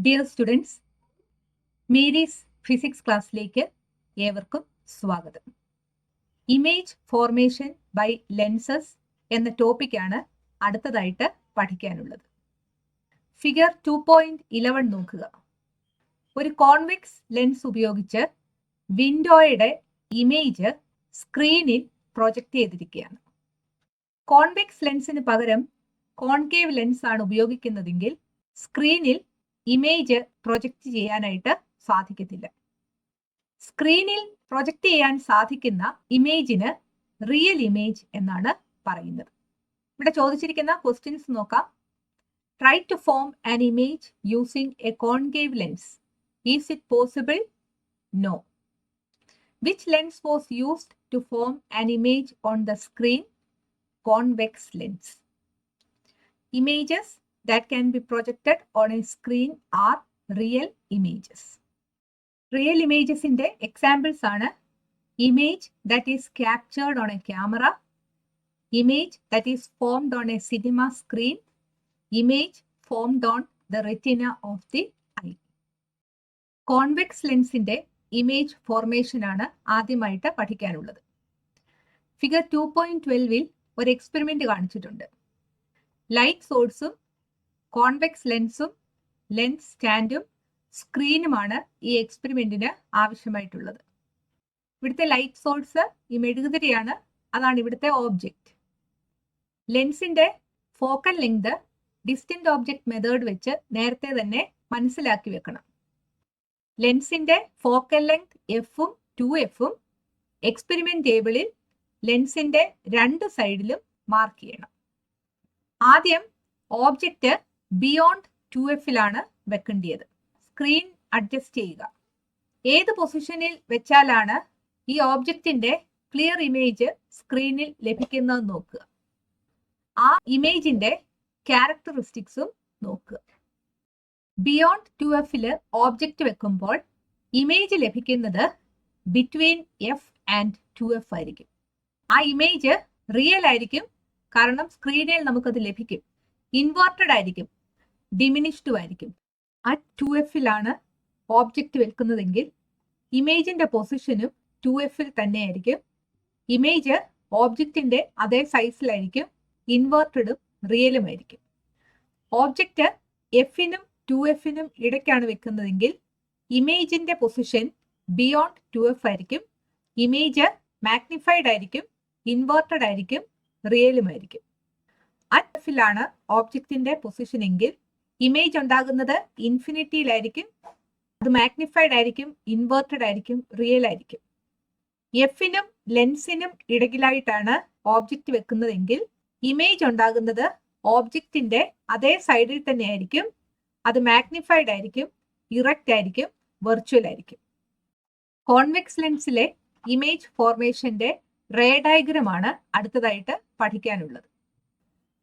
Dear students, Mary's physics ക്ലാസ്സിലേക്ക് ഏവർക്കും സ്വാഗതം. ഇമേജ് ഫോർമേഷൻ ബൈ ലെൻസസ് എന്ന ടോപ്പിക്കാണ് അടുത്തതായിട്ട് പഠിക്കാനുള്ളത്. ഫിഗർ 2.11 നോക്കുക. ഒരു കോൺവെക്സ് ലെൻസ് ഉപയോഗിച്ച് വിൻഡോയുടെ ഇമേജ് സ്ക്രീനിൽ പ്രൊജക്റ്റ് ചെയ്തിരിക്കുകയാണ്. കോൺവെക്സ് ലെൻസിന് പകരം കോൺകേവ് ലെൻസ് ആണ് ഉപയോഗിക്കുന്നതെങ്കിൽ സ്ക്രീനിൽ ഇമേജ് പ്രൊജക്റ്റ് ചെയ്യാനായിട്ട് സാധിക്കത്തില്ല. സ്ക്രീനിൽ പ്രൊജക്റ്റ് ചെയ്യാൻ സാധിക്കുന്ന ഇമേജിന് റിയൽ ഇമേജ് എന്നാണ് പറയുന്നത്. ഇവിടെ ചോദിച്ചിരിക്കുന്ന ക്വസ്റ്റ്യൻസ് നോക്കാം. Try to form an image using a concave lens. Is it possible? No. Which lens was used to form an image on the screen? Convex lens. Images that can be projected on a screen are real images. Real images in the examples are image that is captured on a camera, image that is formed on a cinema screen, image formed on the retina of the eye. Convex lens in the image formation ആണ് ആദ്യമായിട്ട് പഠിക്കാനുള്ളത്. Figure 2.12 ഒരു experiment കാണിച്ചിട്ടുണ്ട്. Light സോഴ്സും convex ലെൻസും lens സ്റ്റാൻഡും സ്ക്രീനുമാണ് ഈ എക്സ്പെരിമെന്റിന് ആവശ്യമായിട്ടുള്ളത്. ഇവിടുത്തെ light source ഈ മെഴുകുതിരിയാണ്, അതാണ് ഇവിടുത്തെ ഓബ്ജക്റ്റ്. ലെൻസിന്റെ focal length distant object method വെച്ച് നേരത്തെ തന്നെ മനസ്സിലാക്കി വെക്കണം. ലെൻസിന്റെ ഫോക്കൽ ലെങ്ത് എഫും 2f എക്സ്പെരിമെന്റ് ടേബിളിൽ ലെൻസിന്റെ രണ്ട് സൈഡിലും മാർക്ക് ചെയ്യണം. ആദ്യം ഓബ്ജക്റ്റ് ബിയോണ്ട് 2f വെക്കേണ്ടത്. സ്ക്രീൻ അഡ്ജസ്റ്റ് ചെയ്യുക. ഏത് പൊസിഷനിൽ വെച്ചാലാണ് ഈ ഓബ്ജക്റ്റിന്റെ ക്ലിയർ ഇമേജ് സ്ക്രീനിൽ ലഭിക്കുന്നത് നോക്കുക. ആ ഇമേജിന്റെ ക്യാരക്ടറിസ്റ്റിക്സും നോക്കുക. ബിയോണ്ട് 2f ഓബ്ജക്റ്റ് വെക്കുമ്പോൾ ഇമേജ് ലഭിക്കുന്നത് ബിറ്റ്വീൻ f ആൻഡ് 2f ആയിരിക്കും. ആ ഇമേജ് റിയൽ ആയിരിക്കും, കാരണം സ്ക്രീനിൽ നമുക്കത് ലഭിക്കും. ഇൻവേർട്ടഡ് ആയിരിക്കും, ഡിമിനിഷ്ഡും ആയിരിക്കും. അറ്റ് 2f ഓബ്ജക്റ്റ് വെക്കുന്നതെങ്കിൽ ഇമേജിന്റെ പൊസിഷനും 2f തന്നെയായിരിക്കും. ഇമേജ് ഓബ്ജക്റ്റിന്റെ അതേ സൈസിലായിരിക്കും, ഇൻവേർട്ടഡും റിയലും ആയിരിക്കും. ഓബ്ജക്റ്റ് എഫിനും 2f ഇടയ്ക്കാണ് വെക്കുന്നതെങ്കിൽ ഇമേജിന്റെ പൊസിഷൻ ബിയോണ്ട് 2f ആയിരിക്കും. ഇമേജ് മാഗ്നിഫൈഡ് ആയിരിക്കും, ഇൻവേർട്ടഡ് ആയിരിക്കും, റിയലുമായിരിക്കും. അറ്റ് എഫിലാണ് ഓബ്ജക്റ്റിന്റെ പൊസിഷൻ എങ്കിൽ ഇമേജ് ഉണ്ടാകുന്നത് ഇൻഫിനിറ്റിയിലായിരിക്കും, അത് മാഗ്നിഫൈഡ് ആയിരിക്കും, ഇൻവേർട്ടഡ് ആയിരിക്കും, റിയൽ ആയിരിക്കും. എഫിനും ലെൻസിനും ഇടയിലായിട്ടാണ് ഓബ്ജക്റ്റ് വെക്കുന്നതെങ്കിൽ ഇമേജ് ഉണ്ടാകുന്നത് ഓബ്ജക്റ്റിന്റെ അതേ സൈഡിൽ തന്നെ ആയിരിക്കും, അത് മാഗ്നിഫൈഡ് ആയിരിക്കും, ഇറക്റ്റ് ആയിരിക്കും, വെർച്വൽ ആയിരിക്കും. കോൺവെക്സ് ലെൻസിലെ ഇമേജ് ഫോർമേഷന്റെ റേ ഡയഗ്രം ആണ് അടുത്തതായിട്ട് പഠിക്കാനുള്ളത്.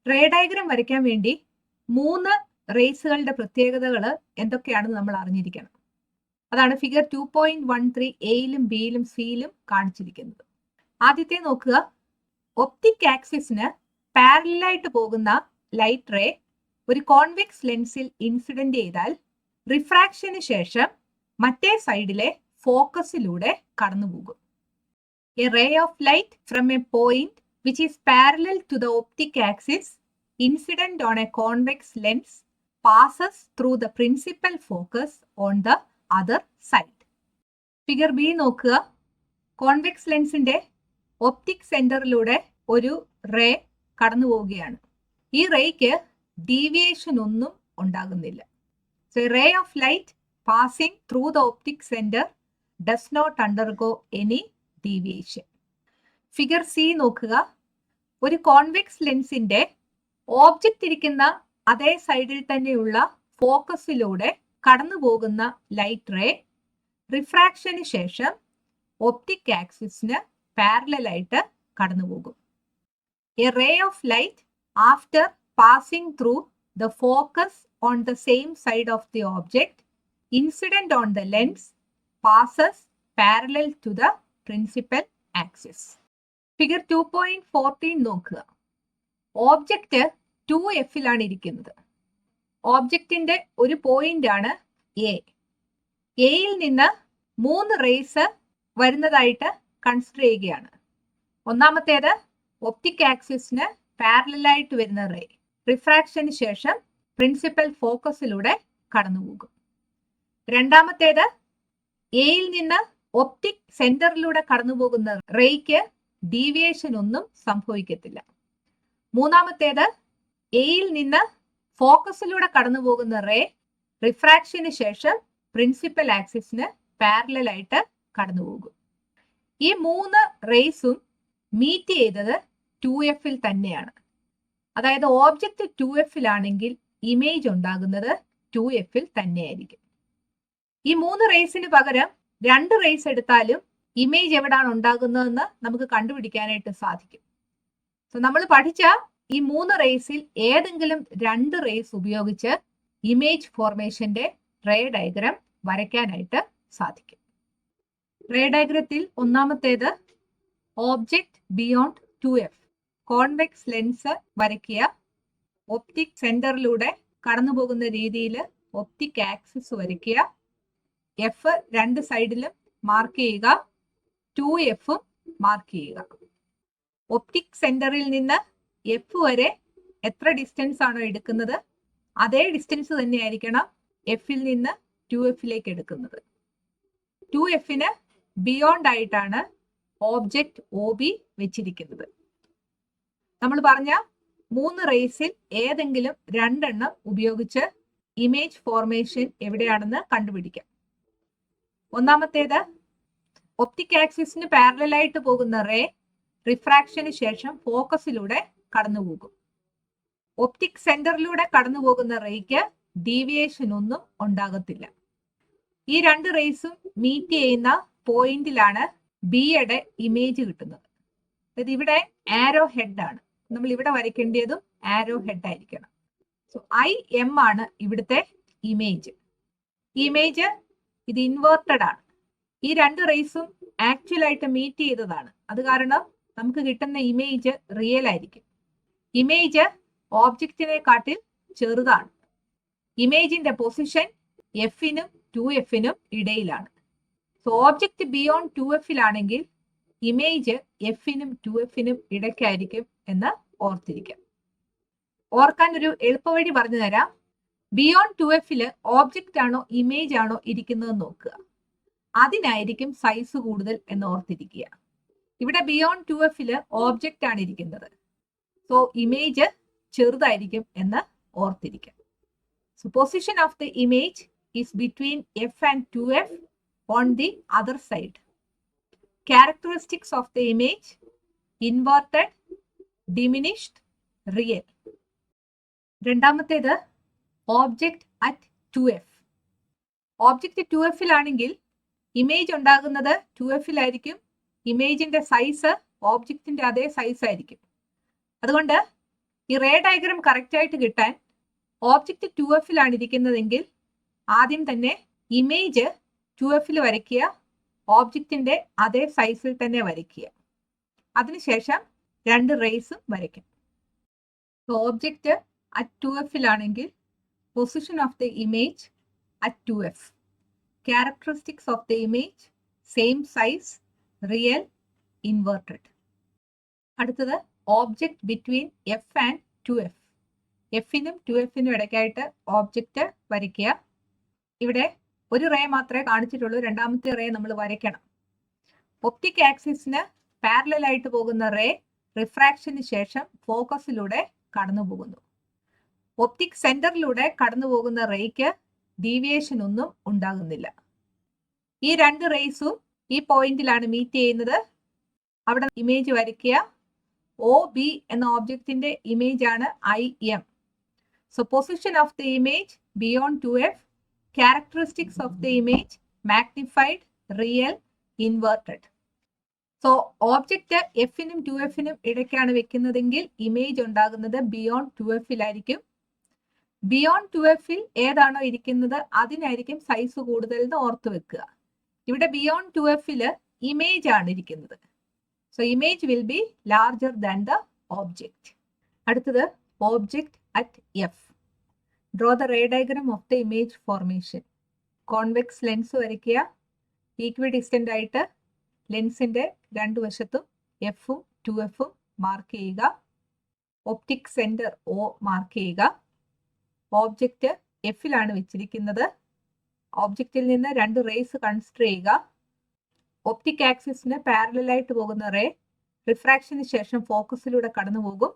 റേ ഡയഗ്രം വരയ്ക്കാൻ വേണ്ടി 3 റേസുകളുടെ പ്രത്യേകതകൾ എന്തൊക്കെയാണെന്ന് നമ്മൾ അറിഞ്ഞിരിക്കണം. അതാണ് ഫിഗർ 2.13 എയിലും ബിയിലും സിയിലും കാണിച്ചിരിക്കുന്നത്. ആദ്യത്തെ നോക്കുക. ഒപ്റ്റിക് ആക്സിസിന് പാരലലായിട്ട് പോകുന്ന ലൈറ്റ് റേ ഒരു കോൺവെക്സ് ലെൻസിൽ ഇൻസിഡന്റ് ചെയ്താൽ റിഫ്രാക്ഷന് ശേഷം മറ്റേ സൈഡിലെ ഫോക്കസിലൂടെ കടന്നുപോകും. A ray of light from a point which is parallel to the optic axis incident on a convex lens passes through the principal focus on the other side. Figure B നോക്കുക. Convex ലെൻസിന്റെ optic സെന്ററിലൂടെ ഒരു ray കടന്നു പോവുകയാണ്. ഈ rake deviation ഒന്നും ഉണ്ടാകുന്നില്ല. So a ray of light passing through the optic center does not undergo any deviation. Figure C നോക്കുക. ഒരു കോൺവെക്സ് ലെൻസിന്റെ ഓബ്ജക്റ്റ് ഇരിക്കുന്ന അതേ സൈഡിൽ തന്നെയുള്ള ഫോക്കസിലൂടെ കടന്നു പോകുന്ന ലൈറ്റ് റേ റിഫ്രാക്ഷന് ശേഷം ഒപ്റ്റിക് ആക്സിസിന് പാരലലായിട്ട് കടന്നുപോകും. A ray of light after passing through the focus on the same side of the object incident on the lens passes parallel to the principal axis. Figure 2.14 നോക്കുക. ഓബ്ജക്റ്റ് 2f ഇരിക്കുന്നത്. ഓബ്ജക്റ്റിന്റെ ഒരു point ആണ് A. എയിൽ നിന്ന് 3 raise വരുന്നതായിട്ട് consider ചെയ്യുകയാണ്. ഒന്നാമത്തേത് optic ആക്സിസിന് പാരലലായിട്ട് വരുന്ന റേ റിഫ്രാക്ഷന് ശേഷം പ്രിൻസിപ്പൽ ഫോക്കസിലൂടെ കടന്നുപോകും. രണ്ടാമത്തേത് എയിൽ നിന്ന് ഒപ്റ്റിക് സെന്ററിലൂടെ കടന്നുപോകുന്ന റേയ്ക്ക് ഡീവിയേഷൻ ഒന്നും സംഭവിക്കത്തില്ല. മൂന്നാമത്തേത് എയിൽ നിന്ന് ഫോക്കസിലൂടെ കടന്നുപോകുന്ന റേ റിഫ്രാക്ഷന് ശേഷം പ്രിൻസിപ്പൽ ആക്സിസിന് പാരലലായിട്ട് കടന്നുപോകും. ഈ 3 റേസും മീറ്റ് ചെയ്തത് 2Fൽ തന്നെയാണ്. അതായത് ഓബ്ജക്റ്റ് 2Fലാണെങ്കിൽ ഇമേജ് ഉണ്ടാകുന്നത് 2Fൽ തന്നെയായിരിക്കും. ഈ 3 റേസിന് പകരം 2 റേസ് എടുത്താലും ഇമേജ് എവിടാണ് ഉണ്ടാകുന്നതെന്ന് നമുക്ക് കണ്ടുപിടിക്കാനായിട്ട് സാധിക്കും. സോ നമ്മൾ പഠിച്ച ഈ 3 റേസിൽ ഏതെങ്കിലും 2 റേസ് ഉപയോഗിച്ച് ഇമേജ് ഫോർമേഷന്റെ റേ ഡയഗ്രാം വരയ്ക്കാനായിട്ട് സാധിക്കും. റേ ഡയഗ്രത്തിൽ ഒന്നാമത്തേത് object beyond 2F convex lens വരയ്ക്കുക. ഒപ്റ്റിക് സെന്ററിലൂടെ കടന്നു പോകുന്ന രീതിയിൽ ഒപ്റ്റിക് ആക്സിസ് വരയ്ക്കുക. എഫ് 2 സൈഡിലും മാർക്ക് ചെയ്യുക. 2Fഉം മാർക്ക് ചെയ്യുക. ഒപ്റ്റിക് സെന്ററിൽ നിന്ന് എഫ് വരെ എത്ര ഡിസ്റ്റൻസ് ആണോ എടുക്കുന്നത് അതേ ഡിസ്റ്റൻസ് തന്നെയായിരിക്കണം എഫിൽ നിന്ന് 2Fലേക്ക് എടുക്കുന്നത്. 2Fന് ബിയോണ്ട് ആയിട്ടാണ് ഓബ്ജക്റ്റ് OB വെച്ചിരിക്കുന്നത്. നമ്മൾ പറഞ്ഞ 3 റേസിൽ ഏതെങ്കിലും 2 എണ്ണം ഉപയോഗിച്ച് ഇമേജ് ഫോർമേഷൻ എവിടെയാണെന്ന് കണ്ടുപിടിക്കാം. ഒന്നാമത്തേത് ഒപ്റ്റിക് ആക്സിസിന് പാരലലായിട്ട് പോകുന്ന റേ റിഫ്രാക്ഷന് ശേഷം ഫോക്കസിലൂടെ കടന്നുപോകും. ഒപ്റ്റിക് സെന്ററിലൂടെ കടന്നു പോകുന്ന റേയ്ക്ക് ഡീവിയേഷൻ ഒന്നും ഉണ്ടാകത്തില്ല. ഈ 2 റേസും മീറ്റ് ചെയ്യുന്ന പോയിന്റിലാണ് ബിയുടെ ഇമേജ് കിട്ടുന്നത്. അതായത് ഇവിടെ ആരോ ഹെഡ് ആണ്. നമ്മൾ ഇവിടെ വരയ്ക്കേണ്ടതും ആരോ ഹെഡ് ആയിരിക്കണം. സോ IM ആണ് ഇവിടുത്തെ ഇമേജ്. ഇമേജ് ഇത് ഇൻവേർട്ടഡ് ആണ്. ഈ 2 റേസും ആക്ച്വൽ ആയിട്ട് മീറ്റ് ചെയ്തതാണ്. അത് കാരണം നമുക്ക് കിട്ടുന്ന ഇമേജ് റിയൽ ആയിരിക്കും. ഇമേജ് ഓബ്ജക്റ്റിനെക്കാട്ടിൽ ചെറുതാണ്. ഇമേജിന്റെ പൊസിഷൻ എഫിനും 2Fനും ഇടയിലാണ്. സോ ഓബ്ജക്റ്റ് ബിയോണ്ട് 2Fലാണെങ്കിൽ ഇമേജ് എഫിനും 2Fനും ഇടയ്ക്കായിരിക്കും എന്ന് ഓർത്തിരിക്കാം. ഓർക്കാൻ ഒരു എളുപ്പവഴി പറഞ്ഞു തരാം. ബിയോണ്ട് 2Fല് ഓബ്ജക്റ്റ് ആണോ ഇമേജ് ആണോ ഇരിക്കുന്നത് നോക്കുക. അതിനായിരിക്കും സൈസ് കൂടുതൽ എന്ന് ഓർത്തിരിക്കുക. ഇവിടെ ബിയോണ്ട് 2Fല് ഓബ്ജക്റ്റ് ആണ് ഇരിക്കുന്നത്. സോ ഇമേജ് ചെറുതായിരിക്കും എന്ന് ഓർത്തിരിക്കാം. So position of the image is between F and 2F on the other side. Characteristics of the image: inverted, diminished, real. രണ്ടാമത്തേത് ഓബ്ജക്റ്റ് അറ്റ് 2F. ഓബ്ജക്റ്റ് 2Fലാണെങ്കിൽ ഇമേജ് ഉണ്ടാകുന്നത് 2Fലായിരിക്കും. ഇമേജിന്റെ സൈസ് ഓബ്ജക്റ്റിന്റെ അതേ സൈസ് ആയിരിക്കും. അതുകൊണ്ട് ഈ റേ ഡയഗ്രാം കറക്റ്റ് ആയിട്ട് കിട്ടാൻ ഓബ്ജക്റ്റ് 2Fലാണ് ഇരിക്കുന്നതെങ്കിൽ ആദ്യം തന്നെ ഇമേജ് 2Fൽ വരയ്ക്കുക. ഓബ്ജക്റ്റിന്റെ അതേ സൈസിൽ തന്നെ വരയ്ക്കുക. അതിനുശേഷം 2 റേസും വരയ്ക്കും. ഓബ്ജക്റ്റ് അറ്റ് 2Fലാണെങ്കിൽ position of the image at 2F. Characteristics of the image same size, real, inverted. അടുത്തത് object between F and 2F. എഫിനും 2Fനും ഇടയ്ക്കായിട്ട് ഓബ്ജക്റ്റ് വരയ്ക്കുക. ഇവിടെ ഒരു റേ മാത്രമേ കാണിച്ചിട്ടുള്ളൂ. രണ്ടാമത്തെ റേ നമ്മൾ വരയ്ക്കണം. ഒപ്റ്റിക് ആക്സിസിന് പാരലലായിട്ട് പോകുന്ന റേ റിഫ്രാക്ഷന് ശേഷം ഫോക്കസിലൂടെ കടന്നു പോകുന്നു. ഒപ്റ്റിക് സെന്ററിലൂടെ കടന്നു പോകുന്ന റേയ്ക്ക് ഡീവിയേഷൻ ഒന്നും ഉണ്ടാകുന്നില്ല. ഈ 2 റേസും ഈ പോയിന്റിലാണ് മീറ്റ് ചെയ്യുന്നത്. അവിടെ ഇമേജ് വരയ്ക്കുക. OB എന്ന ഓബ്ജക്റ്റിന്റെ ഇമേജ് ആണ് IM. So position of the image beyond 2F. Characteristics of the image magnified, real, inverted. So object എഫിനും 2Fനും ഇടയ്ക്കാണ് വെക്കുന്നതെങ്കിൽ ഇമേജ് ഉണ്ടാകുന്നത് ബിയോണ്ട് 2Fലായിരിക്കും. ബിയോണ്ട് 2Fൽ ഏതാണോ ഇരിക്കുന്നത് അതിനായിരിക്കും സൈസ് കൂടുതൽ എന്ന് ഓർത്ത് വെക്കുക. ഇവിടെ ബിയോണ്ട് 2Fല് ഇമേജ് ആണ് ഇരിക്കുന്നത്. So image will be larger than the object. അടുത്തത് object at F. Draw the ray diagram of the image formation. Convex lens വരയ്ക്കുക. ഈക്വി ഡിസ്റ്റന്റ് ആയിട്ട് ലെൻസിന്റെ രണ്ടു വശത്തും എഫും 2Fഉം മാർക്ക് ചെയ്യുക. ഒപ്റ്റിക് സെന്റർ O മാർക്ക് ചെയ്യുക. ഓബ്ജക്റ്റ് എഫിലാണ് വെച്ചിരിക്കുന്നത്. ഓബ്ജക്റ്റിൽ നിന്ന് രണ്ട് റേസ് കൺസിഡർ ചെയ്യുക. ഒപ്റ്റിക് ആക്സിസിന് പാരലലായിട്ട് പോകുന്ന റേ റിഫ്രാക്ഷന് ശേഷം ഫോക്കസിലൂടെ കടന്നു പോകും.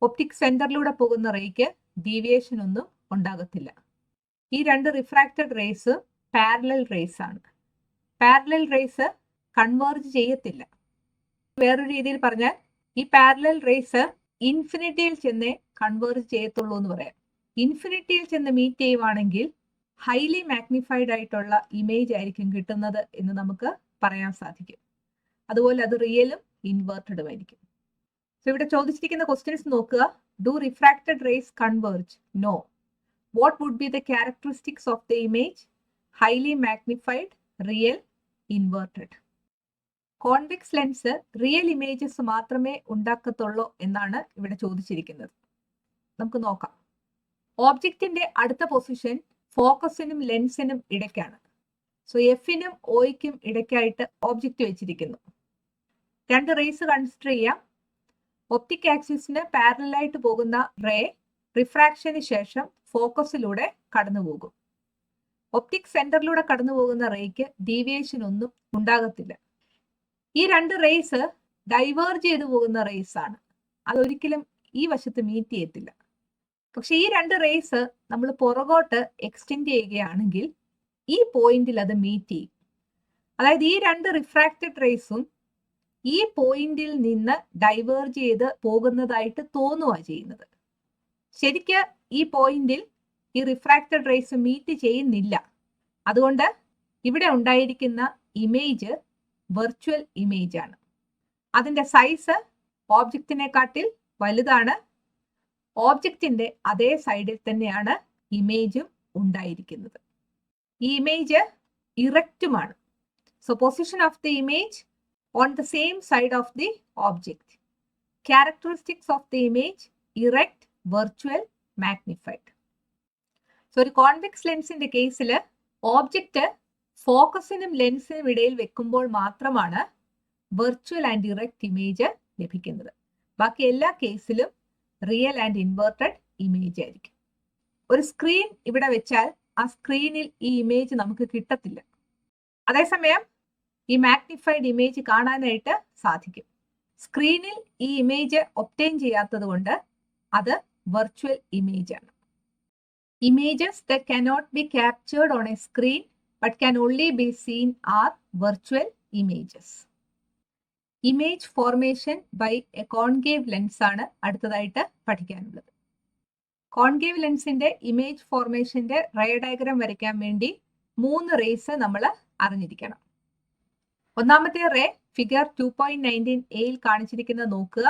ഒപ്റ്റിക് സെന്ററിലൂടെ പോകുന്ന റേക്ക് ഡീവിയേഷൻ ഒന്നും ഉണ്ടാകത്തില്ല. ഈ രണ്ട് റിഫ്രാക്റ്റഡ് റേസ് പാരലൽ റേസ് ആണ്. പാരലൽ റേസ് കൺവേർജ് ചെയ്യത്തില്ല. വേറൊരു രീതിയിൽ പറഞ്ഞാൽ ഈ പാരലൽ റേസ് ഇൻഫിനിറ്റിയിൽ ചെന്നേ കൺവേർജ് ചെയ്യത്തുള്ളൂ എന്ന് പറയാം. ഇൻഫിനിറ്റിയിൽ ചെന്ന് മീറ്റ് ചെയ്യുവാണെങ്കിൽ ഹൈലി മാഗ്നിഫൈഡ് ആയിട്ടുള്ള ഇമേജ് ആയിരിക്കും കിട്ടുന്നത് എന്ന് നമുക്ക് പറയാൻ സാധിക്കും. അതുപോലെ അത് റിയലും ഇൻവേർട്ടഡും ആയിരിക്കും. സോ ഇവിടെ ചോദിച്ചിരിക്കുന്ന ക്വസ്റ്റ്യൻസ് നോക്കുക. Do refracted rays converge? No. What would be the characteristics of the image? Highly magnified, real, inverted. Convex lens real images മാത്രമേ ഉണ്ടാക്കത്തുള്ളൂ എന്നാണ് ഇവിടെ ചോദിച്ചിരിക്കുന്നത്. നമുക്ക് നോക്കാം. ഓബ്ജക്റ്റിന്റെ അടുത്ത പൊസിഷൻ ഫോക്കസിനും ലെൻസിനും ഇടയ്ക്കാണ്. സോ എഫിനും ഒയ്ക്കും ഇടയ്ക്കായിട്ട് ഓബ്ജക്റ്റ് വെച്ചിരിക്കുന്നു. രണ്ട് റേസ് കൺസിഡർ ചെയ്യാം. ഒപ്റ്റിക് ആക്സിസിന് പാരലലായിട്ട് പോകുന്ന റേ റിഫ്രാക്ഷന് ശേഷം ഫോക്കസിലൂടെ കടന്നു പോകും. ഒപ്റ്റിക് സെന്ററിലൂടെ കടന്നു പോകുന്ന റേക്ക് ഡീവിയേഷൻ ഒന്നും ഉണ്ടാകത്തില്ല. ഈ രണ്ട് റേസ് ഡൈവേർജ് ചെയ്തു പോകുന്ന റേസ് ആണ്. അതൊരിക്കലും ഈ വശത്ത് മീറ്റ് ചെയ്യത്തില്ല. പക്ഷെ ഈ രണ്ട് റേസ് നമ്മൾ പുറകോട്ട് എക്സ്റ്റെൻഡ് ചെയ്യുകയാണെങ്കിൽ ഈ പോയിന്റിൽ അത് മീറ്റ് ചെയ്യും. അതായത് ഈ രണ്ട് റിഫ്രാക്റ്റഡ് റേസും ഈ പോയിന്റിൽ നിന്ന് ഡൈവേർജ് ചെയ്ത് പോകുന്നതായിട്ട് തോന്നുക ചെയ്യുന്നത്. ശരിക്ക് ഈ പോയിന്റിൽ ഈ റിഫ്രാക്റ്റഡ് റേസ് മീറ്റ് ചെയ്യുന്നില്ല. അതുകൊണ്ട് ഇവിടെ ഉണ്ടായിരിക്കുന്ന ഇമേജ് വെർച്വൽ ഇമേജ് ആണ്. അതിന്റെ സൈസ് ഓബ്ജക്റ്റിനെക്കാട്ടിൽ വലുതാണ്. ഓബ്ജക്റ്റിന്റെ അതേ സൈഡിൽ തന്നെയാണ് ഇമേജും ഉണ്ടായിരിക്കുന്നത്. ഈ ഇമേജ് ഇറക്റ്റുമാണ്. So position of the image on the same side of the object. Characteristics of the image erect, virtual, magnified. So ഒരു കോൺവെക്സ് ലെൻസിന്റെ കേസിൽ ഓബ്ജക്റ്റ് ഫോക്കസിനും ലെൻസിനും ഇടയിൽ വെക്കുമ്പോൾ മാത്രമാണ് വെർച്വൽ ആൻഡ് ഇറക്റ്റ് ഇമേജ് ലഭിക്കുന്നത്. ബാക്കി എല്ലാ കേസിലും റിയൽ ആൻഡ് ഇൻവേർട്ടഡ് ഇമേജ് ആയിരിക്കും. ഒരു സ്ക്രീൻ ഇവിടെ വെച്ചാൽ ആ സ്ക്രീനിൽ ഈ ഇമേജ് നമുക്ക് കിട്ടത്തില്ല. അതേസമയം ഈ മാഗ്നിഫൈഡ് ഇമേജ് കാണാനായിട്ട് സാധിക്കും. സ്ക്രീനിൽ ഈ ഇമേജ് ഒബ്റ്റെയിൻ ചെയ്യാത്തത് കൊണ്ട് അത് വെർച്വൽ ഇമേജ് ആണ്. Images that cannot be captured on a screen but can only be seen are virtual images. Image formation by a concave lens ആണ് അടുത്തതായിട്ട് പഠിക്കാനുള്ളത്. കോൺകേവ് ലെൻസിന്റെ ഇമേജ് ഫോർമേഷന്റെ റേ ഡയഗ്രാം വരയ്ക്കാൻ വേണ്ടി 3 റേസ് നമ്മൾ അറിഞ്ഞിരിക്കണം. ഒന്നാമത്തെ റേ ഫിഗർ 2.19a കാണിച്ചിരിക്കുന്നത് നോക്കുക.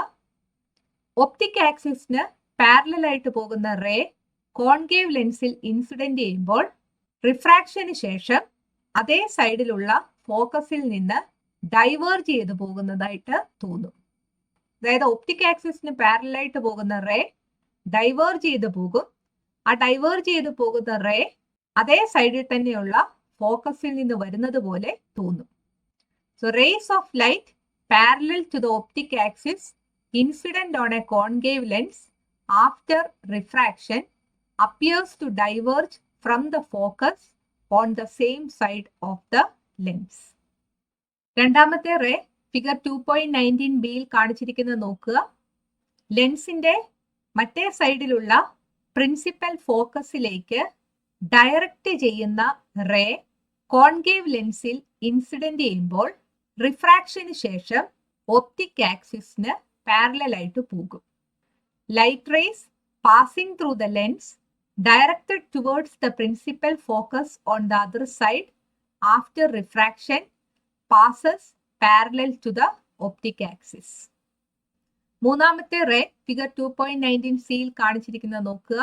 ഒപ്റ്റിക് ആക്സിസിന് പാരലൽ ആയിട്ട് പോകുന്ന റേ കോൺകേവ് ലെൻസിൽ ഇൻസിഡന്റ് ചെയ്യുമ്പോൾ റിഫ്രാക്ഷന് ശേഷം അതേ സൈഡിലുള്ള ഫോക്കസിൽ നിന്ന് ഡൈവേർജ് ചെയ്ത് പോകുന്നതായിട്ട് തോന്നും. അതായത് ഒപ്റ്റിക് ആക്സിസിന് പാരലലായിട്ട് പോകുന്ന റേ ഡൈവേർജ് ചെയ്ത് പോകും. ആ ഡൈവേർജ് ചെയ്ത് പോകുന്ന റേ അതേ സൈഡിൽ തന്നെയുള്ള ഫോക്കസിൽ നിന്ന് വരുന്നത് പോലെ തോന്നും. So rays of light parallel to the optic axis incident on a concave lens after refraction appears to diverge from the focus on the same side of the lens. രണ്ടാമത്തെ റേ ഫിഗർ 2.19b കാണിച്ചിരിക്കുന്നത് നോക്കുക. ലെൻസിന്റെ മറ്റേ സൈഡിലുള്ള principal ഫോക്കസിലേക്ക് direct ചെയ്യുന്ന ray concave ലെൻസിൽ incident ചെയ്യുമ്പോൾ റിഫ്രാക്ഷന് ശേഷം optic ആക്സിസിന് parallel ആയിട്ട് പോകും. Light rays passing through the lens directed towards the principal focus on the other side after refraction passes parallel to the optic axis. മൂന്നാമത്തെ റേ ഫിഗർ 2.19c കാണിച്ചിരിക്കുന്നത് നോക്കുക.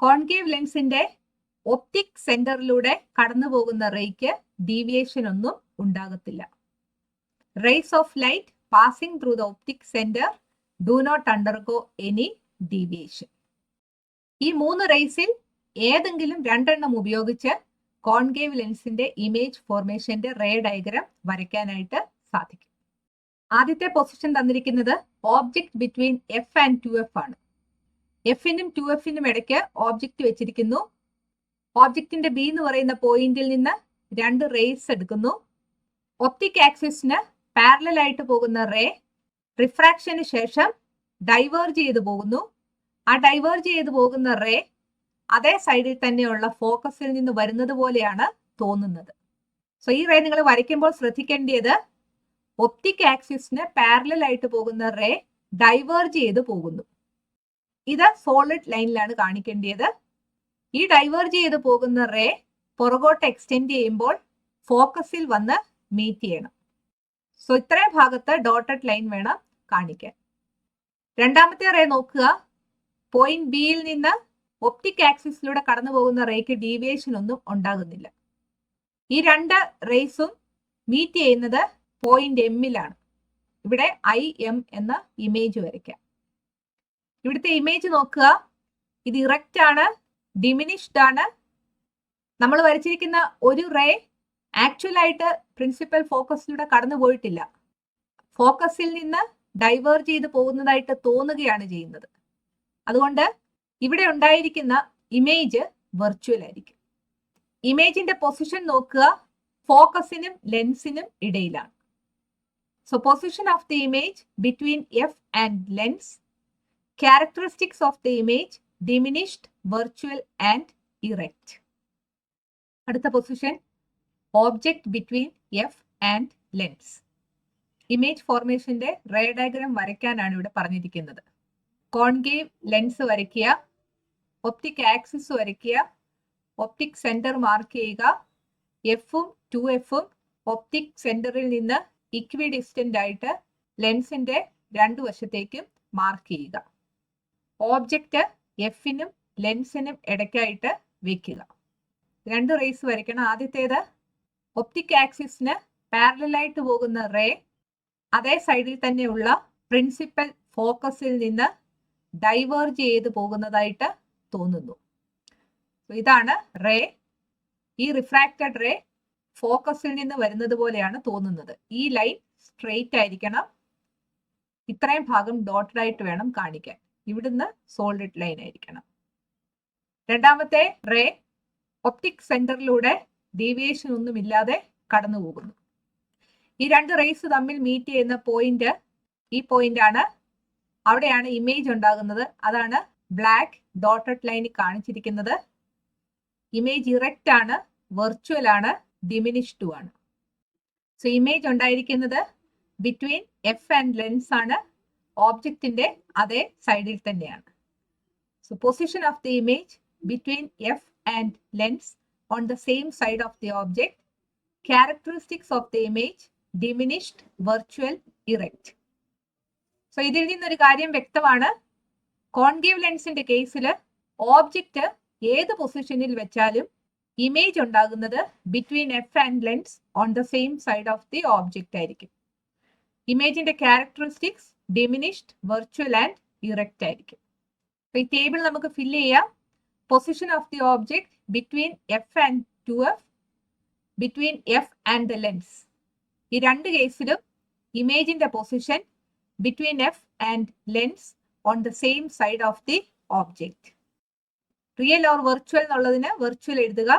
Concave ലെൻസിന്റെ optic സെന്ററിലൂടെ കടന്നു പോകുന്ന റേക്ക് ഡീവിയേഷൻ ഒന്നും ഉണ്ടാകത്തില്ല. Rays of light passing through the optic centre do not undergo any deviation. ഈ 3 റേസിൽ ഏതെങ്കിലും 2 ഉപയോഗിച്ച് കോൺകേവ് ലെൻസിന്റെ ഇമേജ് ഫോർമേഷന്റെ റേ ഡയഗ്രാം വരയ്ക്കാനായിട്ട് സാധിക്കും. ആദ്യത്തെ പൊസിഷൻ തന്നിരിക്കുന്നത് object between F and 2F ആണ്. എഫിനും 2Fനും ഇടയ്ക്ക് ഓബ്ജക്റ്റ് വെച്ചിരിക്കുന്നു. ഓബ്ജക്റ്റിന്റെ ബി എന്ന് പറയുന്ന പോയിന്റിൽ നിന്ന് 2 റേസ് എടുക്കുന്നു. ഒപ്റ്റിക് ആക്സിസിന് പാരലൽ ആയിട്ട് പോകുന്ന റേ റിഫ്രാക്ഷന് ശേഷം ഡൈവേർജ് ചെയ്ത് പോകുന്നു. ആ ഡൈവേർജ് ചെയ്ത് പോകുന്ന റേ അതേ സൈഡിൽ തന്നെയുള്ള ഫോക്കസിൽ നിന്ന് വരുന്നത് പോലെയാണ് തോന്നുന്നത്. സോ ഈ റേ നിങ്ങൾ വരയ്ക്കുമ്പോൾ ശ്രദ്ധിക്കേണ്ടത് ഒപ്റ്റിക് ആക്സിസിന് പാരലൽ ആയിട്ട് പോകുന്ന റേ ഡൈവേർജ് ചെയ്ത് പോകുന്നു. ഇത് സോളിഡ് ലൈനിലാണ് കാണിക്കേണ്ടത്. ഈ ഡൈവേർജ് ചെയ്ത് പോകുന്ന റേ പുറകോട്ട് എക്സ്റ്റെൻഡ് ചെയ്യുമ്പോൾ ഫോക്കസിൽ വന്ന് മീറ്റ് ചെയ്യണം. സോ ഇത്രയും ഭാഗത്ത് ഡോട്ടഡ് ലൈൻ വേണം കാണിക്കാൻ. രണ്ടാമത്തെ റേ നോക്കുക. പോയിന്റ് ബിയിൽ നിന്ന് ഒപ്റ്റിക് ആക്സിസിലൂടെ കടന്നു പോകുന്ന റേക്ക് ഡീവിയേഷൻ ഒന്നും ഉണ്ടാകുന്നില്ല. ഈ 2 റേസും മീറ്റ് ചെയ്യുന്നത് പോയിന്റ് എമ്മിലാണ്. ഇവിടെ IM എന്ന ഇമേജ് വരയ്ക്കാം. ഇവിടുത്തെ ഇമേജ് നോക്കുക. ഇത് ഇറക്റ്റ് ആണ്, ഡിമിനിഷ്ഡ് ആണ്. നമ്മൾ വരച്ചിരിക്കുന്ന ഒരു റേ ആക്ച്വൽ ആയിട്ട് പ്രിൻസിപ്പൽ ഫോക്കസിലൂടെ കടന്നു പോയിട്ടില്ല. ഫോക്കസിൽ നിന്ന് ഡൈവേർജ് ചെയ്ത് പോകുന്നതായിട്ട് തോന്നുകയാണ് ചെയ്യുന്നത്. അതുകൊണ്ട് ഇവിടെ ഉണ്ടായിരിക്കുന്ന ഇമേജ് വെർച്വൽ ആയിരിക്കും. ഇമേജിന്റെ പൊസിഷൻ നോക്കുക. ഫോക്കസിനും ലെൻസിനും ഇടയിലാണ്. So position of the image between F and lens. Characteristics of the image diminished, virtual and erect. അടുത്ത position object between F and lens. Image ഫോർമേഷന്റെ റേ ഡയഗ്രാം വരയ്ക്കാനാണ് ഇവിടെ പറഞ്ഞിരിക്കുന്നത്. കോൺകേവ് ലെൻസ് വരയ്ക്കുക, ഒപ്റ്റിക് ആക്സിസ് വരയ്ക്കുക, ഒപ്റ്റിക് സെന്റർ മാർക്ക് ചെയ്യുക. എഫും 2Fഉം optic സെന്ററിൽ നിന്ന് ഇക്വി ഡിസ്റ്റന്റ് ആയിട്ട് ലെൻസിന്റെ 2 വശത്തേക്കും മാർക്ക് ചെയ്യുക. ഓബ്ജക്റ്റ് എഫിനും ലെൻസിനും ഇടയ്ക്കായിട്ട് വെക്കുക. 2 റേസ് വരയ്ക്കണം. ആദ്യത്തേത് ഒപ്റ്റിക് ആക്സിസിന് പാരലൽ ആയിട്ട് പോകുന്ന റേ അതേ സൈഡിൽ തന്നെയുള്ള പ്രിൻസിപ്പൽ ഫോക്കസിൽ നിന്ന് ഡൈവേർജ് ചെയ്ത് പോകുന്നതായിട്ട് തോന്നുന്നു. ഇതാണ് റേ. ഈ റിഫ്രാക്റ്റഡ് റേ ഫോക്കസിൽ നിന്ന് വരുന്നത് പോലെയാണ് തോന്നുന്നത്. ഈ ലൈൻ സ്ട്രെയിറ്റ് ആയിരിക്കണം. ഇത്രയും ഭാഗം ഡോട്ടഡ് ആയിട്ട് വേണം കാണിക്കാൻ. ഇവിടുന്ന് സോളിഡ് ലൈൻ ആയിരിക്കണം. രണ്ടാമത്തെ റേ ഒപ്റ്റിക് സെന്ററിലൂടെ ഡീവിയേഷൻ ഒന്നുമില്ലാതെ കടന്നു പോകുന്നു. ഈ 2 റേസ് തമ്മിൽ മീറ്റ് ചെയ്യുന്ന പോയിന്റ് ഈ പോയിന്റ് ആണ്. അവിടെയാണ് ഇമേജ് ഉണ്ടാകുന്നത്. അതാണ് ബ്ലാക്ക് ഡോട്ടഡ് ലൈനിൽ കാണിച്ചിരിക്കുന്നത്. ഇമേജ് ഇറക്റ്റ് ആണ്, വെർച്വൽ ആണ്, ഡിമിനിഷ്ഡും ആണ്. സോ ഇമേജ് ഉണ്ടായിരിക്കുന്നത് ബിറ്റ്വീൻ എഫ് ആൻഡ് ലെൻസ് ആണ്. ഓബ്ജക്റ്റിന്റെ അതേ സൈഡിൽ തന്നെയാണ്. So position of the image between F and lens on the same side of the object. Characteristics of the image diminished, virtual, erect. So ഇതിൽ നിന്നൊരു കാര്യം വ്യക്തമാണ്. കോൺകേവ് ലെൻസിന്റെ കേസിൽ ഓബ്ജക്റ്റ് ഏത് പൊസിഷനിൽ വെച്ചാലും ഇമേജ് ഉണ്ടാകുന്നത് between F and lens on the same side of the object ആയിരിക്കും. ഇമേജിന്റെ characteristics diminished, virtual and erect ആയിരിക്കും. ഈ ടേബിൾ നമുക്ക് ഫില്ല് ചെയ്യാം. Position of the object between F and 2F, between F and the lens. ഈ 2 കേസിലും ഇമേജിന്റെ position between F and lens on the same side of the object. Real or virtual എന്നുള്ളതിന് virtual എഴുതുക.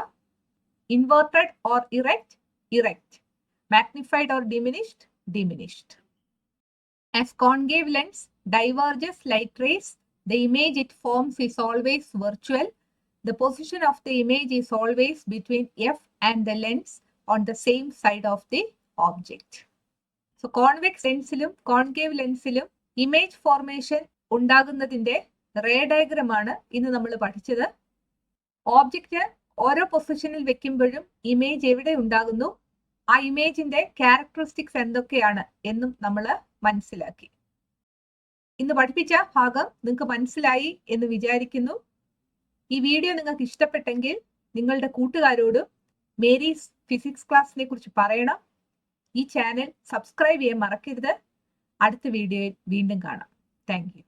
Inverted or erect, erect. Magnified or diminished, diminished. As concave lens diverges light rays, the image it forms is always virtual. The position of the image is always between F and the lens on the same side of the object. So convex ലെൻസിലും concave ലെൻസിലും image formation ഉണ്ടാകുന്നതിന്റെ ray diagram ആണ് ഇന്ന് നമ്മൾ പഠിച്ചത്. Object ഓരോ പൊസിഷനിൽ വെക്കുമ്പോഴും image എവിടെ ഉണ്ടാകുന്നു, ആ ഇമേജിന്റെ ക്യാരക്ടറിസ്റ്റിക്സ് എന്തൊക്കെയാണ് എന്നും നമ്മൾ മനസ്സിലാക്കി. ഇന്ന് പഠിപ്പിച്ച ഭാഗം നിങ്ങൾക്ക് മനസ്സിലായി എന്ന് വിചാരിക്കുന്നു. ഈ വീഡിയോ നിങ്ങൾക്ക് ഇഷ്ടപ്പെട്ടെങ്കിൽ നിങ്ങളുടെ കൂട്ടുകാരോടും മേരീസ് ഫിസിക്സ് ക്ലാസ്സിനെ കുറിച്ച് പറയണം. ഈ ചാനൽ സബ്സ്ക്രൈബ് ചെയ്യാൻ മറക്കരുത്. അടുത്ത വീഡിയോയിൽ വീണ്ടും കാണാം. Thank you.